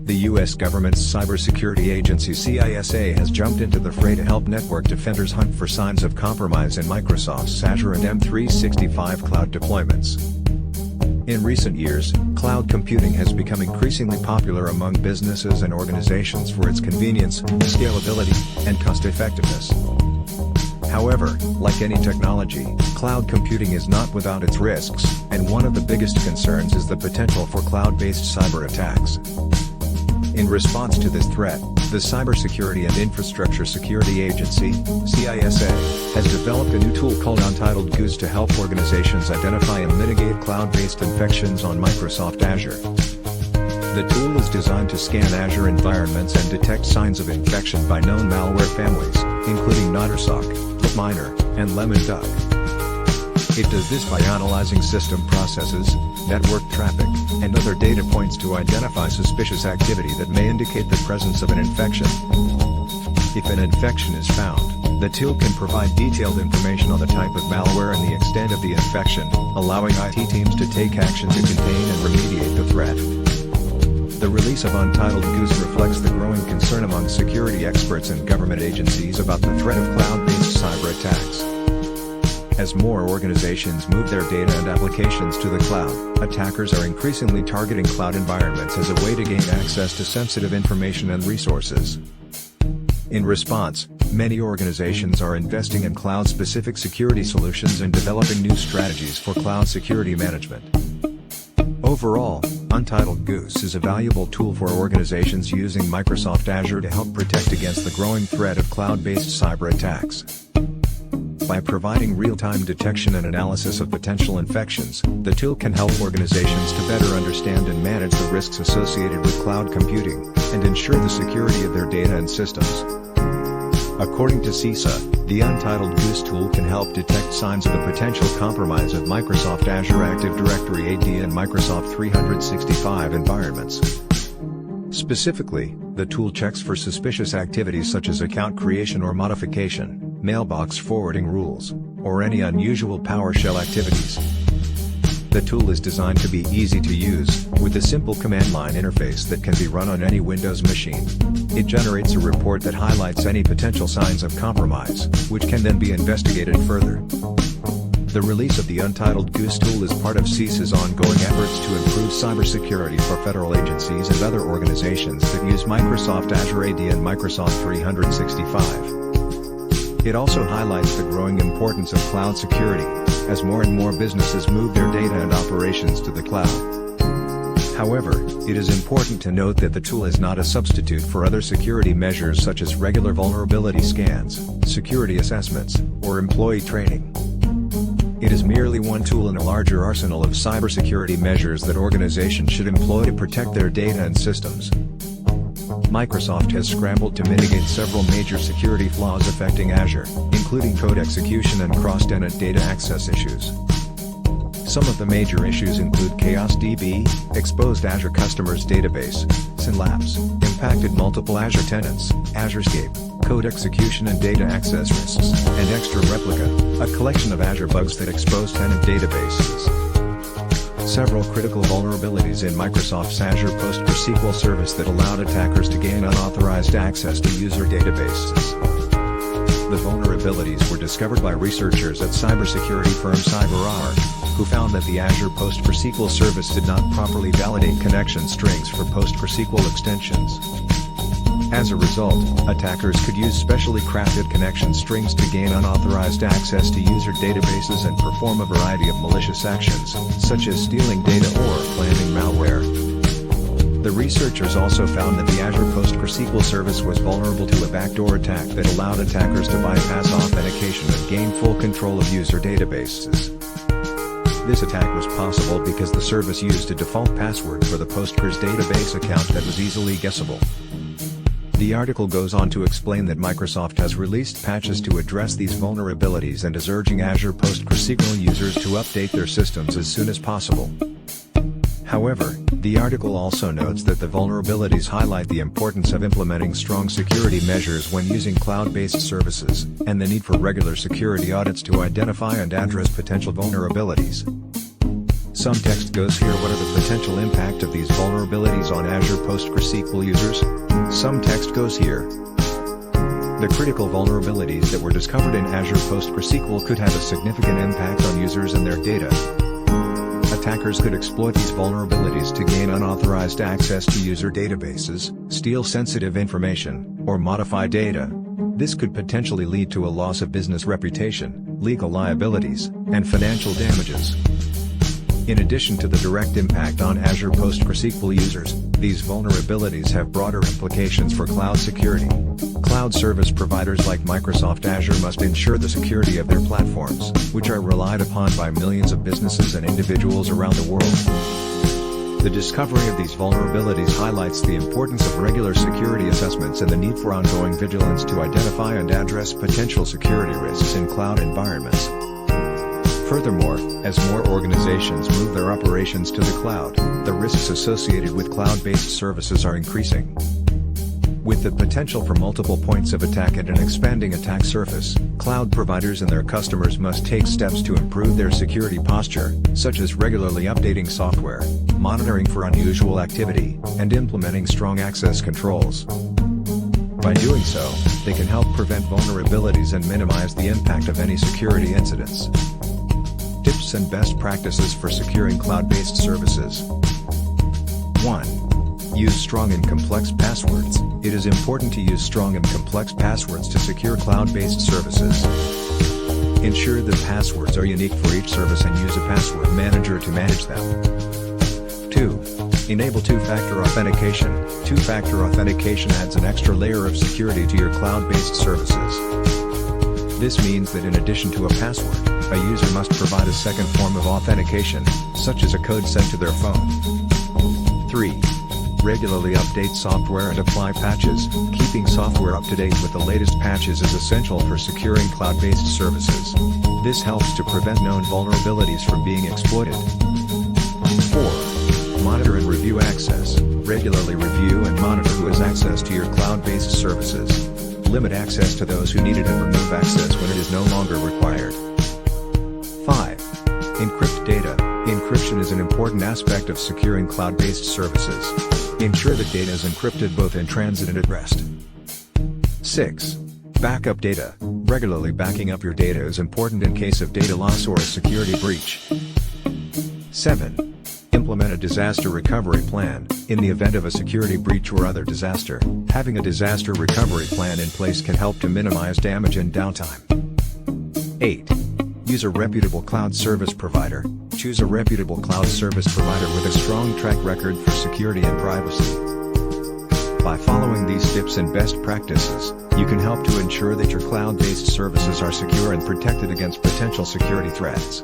The U.S. government's cybersecurity agency CISA has jumped into the fray to help network defenders hunt for signs of compromise in Microsoft's Azure and M365 cloud deployments. In recent years, cloud computing has become increasingly popular among businesses and organizations for its convenience, scalability, and cost-effectiveness. However, like any technology, cloud computing is not without its risks, and one of the biggest concerns is the potential for cloud-based cyber attacks. In response to this threat, the Cybersecurity and Infrastructure Security Agency, CISA, has developed a new tool called Untitled Goose to help organizations identify and mitigate cloud-based infections on Microsoft Azure. The tool is designed to scan Azure environments and detect signs of infection by known malware families, including Noddersock, Miner, and Lemon Duck. It does this by analyzing system processes, network traffic, and other data points to identify suspicious activity that may indicate the presence of an infection. If an infection is found, the tool can provide detailed information on the type of malware and the extent of the infection, allowing IT teams to take action to contain and remediate the threat. The release of Untitled Goose reflects the growing concern among security experts and government agencies about the threat of cloud-based cyber attacks. As more organizations move their data and applications to the cloud, attackers are increasingly targeting cloud environments as a way to gain access to sensitive information and resources. In response, many organizations are investing in cloud-specific security solutions and developing new strategies for cloud security management. Overall, Untitled Goose is a valuable tool for organizations using Microsoft Azure to help protect against the growing threat of cloud-based cyber attacks. By providing real-time detection and analysis of potential infections, the tool can help organizations to better understand and manage the risks associated with cloud computing, and ensure the security of their data and systems. According to CISA, the Untitled Goose tool can help detect signs of a potential compromise of Microsoft Azure Active Directory AD and Microsoft 365 environments. Specifically, the tool checks for suspicious activities such as account creation or modification, mailbox forwarding rules, or any unusual PowerShell activities. The tool is designed to be easy to use, with a simple command line interface that can be run on any Windows machine. It generates a report that highlights any potential signs of compromise, which can then be investigated further. The release of the Untitled Goose tool is part of CISA's ongoing efforts to improve cybersecurity for federal agencies and other organizations that use Microsoft Azure AD and Microsoft 365. It also highlights the growing importance of cloud security, as more and more businesses move their data and operations to the cloud. However, it is important to note that the tool is not a substitute for other security measures such as regular vulnerability scans, security assessments, or employee training. It is merely one tool in a larger arsenal of cybersecurity measures that organizations should employ to protect their data and systems. Microsoft has scrambled to mitigate several major security flaws affecting Azure, including code execution and cross-tenant data access issues. Some of the major issues include Chaos DB, exposed Azure Customers Database, Synlapse, impacted multiple Azure tenants, AzureScape, code execution and data access risks, and Extra Replica, a collection of Azure bugs that expose tenant databases. Several critical vulnerabilities in Microsoft's Azure PostgreSQL service that allowed attackers to gain unauthorized access to user databases. The vulnerabilities were discovered by researchers at cybersecurity firm CyberArk, who found that the Azure PostgreSQL service did not properly validate connection strings for PostgreSQL extensions. As a result, attackers could use specially crafted connection strings to gain unauthorized access to user databases and perform a variety of malicious actions, such as stealing data or planting malware. The researchers also found that the Azure PostgreSQL service was vulnerable to a backdoor attack that allowed attackers to bypass authentication and gain full control of user databases. This attack was possible because the service used a default password for the Postgres database account that was easily guessable. The article goes on to explain that Microsoft has released patches to address these vulnerabilities and is urging Azure PostgreSQL users to update their systems as soon as possible. However, the article also notes that the vulnerabilities highlight the importance of implementing strong security measures when using cloud-based services, and the need for regular security audits to identify and address potential vulnerabilities. Some text goes here. What are the potential impact of these vulnerabilities on Azure PostgreSQL users? Some text goes here. The critical vulnerabilities that were discovered in Azure PostgreSQL could have a significant impact on users and their data. Attackers could exploit these vulnerabilities to gain unauthorized access to user databases, steal sensitive information, or modify data. This could potentially lead to a loss of business reputation, legal liabilities, and financial damages. In addition to the direct impact on Azure PostgreSQL users, these vulnerabilities have broader implications for cloud security. Cloud service providers like Microsoft Azure must ensure the security of their platforms, which are relied upon by millions of businesses and individuals around the world. The discovery of these vulnerabilities highlights the importance of regular security assessments and the need for ongoing vigilance to identify and address potential security risks in cloud environments. Furthermore, as more organizations move their operations to the cloud, the risks associated with cloud-based services are increasing. With the potential for multiple points of attack and an expanding attack surface, cloud providers and their customers must take steps to improve their security posture, such as regularly updating software, monitoring for unusual activity, and implementing strong access controls. By doing so, they can help prevent vulnerabilities and minimize the impact of any security incidents. Tips and best practices for securing cloud-based services. 1. Use strong and complex passwords. It is important to use strong and complex passwords to secure cloud-based services. Ensure that passwords are unique for each service and use a password manager to manage them. 2. Enable two-factor authentication. Two-factor authentication adds an extra layer of security to your cloud-based services. This means that in addition to a password, a user must provide a second form of authentication, such as a code sent to their phone. 3. Regularly update software and apply patches. Keeping software up to date with the latest patches is essential for securing cloud-based services. This helps to prevent known vulnerabilities from being exploited. 4. Monitor and review access. Regularly review and monitor who has access to your cloud-based services. Limit access to those who need it and remove access when it is no longer required. 5. Encrypt data. Encryption is an important aspect of securing cloud-based services. Ensure that data is encrypted both in transit and at rest. 6. Backup data. Regularly backing up your data is important in case of data loss or a security breach. 7. Implement a disaster recovery plan. In the event of a security breach or other disaster, having a disaster recovery plan in place can help to minimize damage and downtime. 8. Use a reputable cloud service provider. Choose a reputable cloud service provider with a strong track record for security and privacy. By following these tips and best practices, you can help to ensure that your cloud-based services are secure and protected against potential security threats.